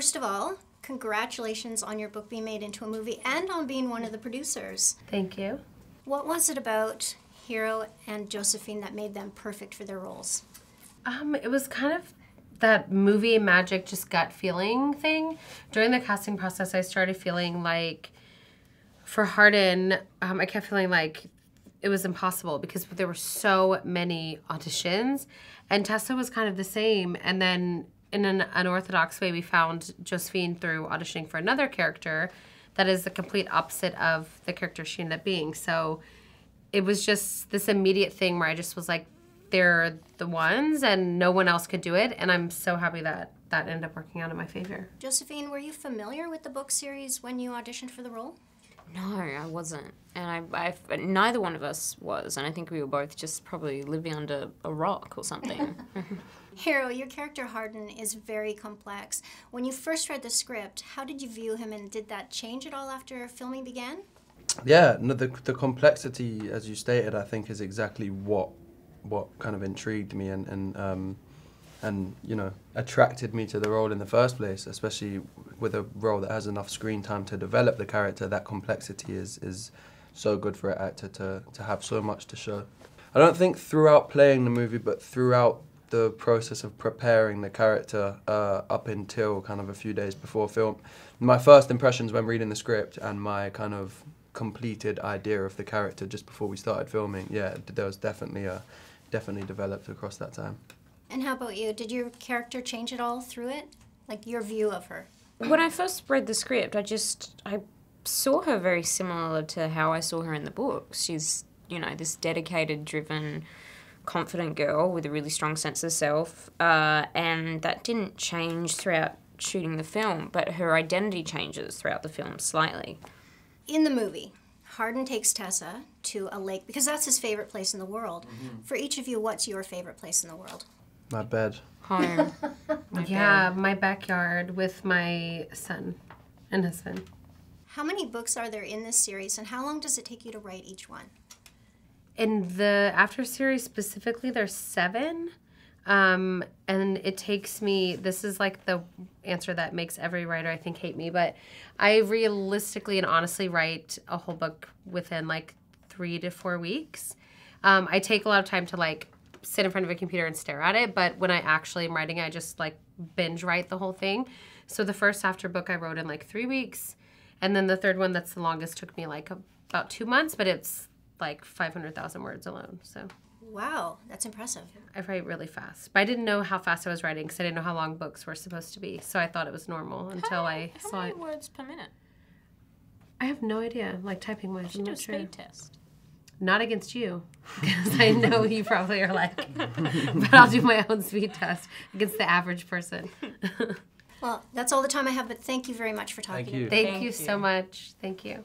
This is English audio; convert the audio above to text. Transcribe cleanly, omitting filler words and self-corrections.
First of all, congratulations on your book being made into a movie and on being one of the producers. Thank you. What was it about Hero and Josephine that made them perfect for their roles? It was kind of that movie magic, just gut feeling thing. During the casting process, I started feeling like, for Hardin, I kept feeling like it was impossible because there were so many auditions, and Tessa was kind of the same. And then in an unorthodox way, we found Josephine through auditioning for another character that is the complete opposite of the character she ended up being. So it was just this immediate thing where I just was like, they're the ones and no one else could do it. And I'm so happy that that ended up working out in my favor. Josephine, were you familiar with the book series when you auditioned for the role? No, I wasn't. And neither one of us was. And I think we were both just probably living under a rock or something. Hero, your character Hardin is very complex. When you first read the script, how did you view him, and did that change at all after filming began? Yeah, no, the complexity, as you stated, I think is exactly what kind of intrigued me and you know, attracted me to the role in the first place, especially with a role that has enough screen time to develop the character. That complexity is so good for an actor to have so much to show. I don't think throughout playing the movie, but throughout the process of preparing the character up until kind of a few days before film, my first impressions when reading the script and my kind of completed idea of the character just before we started filming, yeah, there was definitely developed across that time. And how about you? Did your character change at all through it? Like your view of her? When I first read the script, I saw her very similar to how I saw her in the books. She's, you know, this dedicated, driven, confident girl with a really strong sense of self, and that didn't change throughout shooting the film, but her identity changes throughout the film slightly. In the movie, Hardin takes Tessa to a lake because that's his favorite place in the world. Mm-hmm. For each of you, what's your favorite place in the world? My bed. Home. My backyard with my son and husband. How many books are there in this series, and how long does it take you to write each one? In the After series specifically, there's 7. And it takes me, this is like the answer that makes every writer, I think, hate me, but I realistically and honestly write a whole book within like 3 to 4 weeks. I take a lot of time to like sit in front of a computer and stare at it, but when I actually am writing, I just like binge write the whole thing. So the first After book I wrote in like 3 weeks, and then the third one that's the longest took me like about 2 months, but it's like 500,000 words alone, so. Wow, that's impressive. I write really fast, but I didn't know how fast I was writing because I didn't know how long books were supposed to be, so I thought it was normal until I saw it. How many words per minute? I have no idea, like typing wise. You should do a speed test. Not against you, because I know you probably are like, but I'll do my own speed test against the average person. Well, that's all the time I have, but thank you very much for talking to me. Thank you. Thank you so much. Thank you.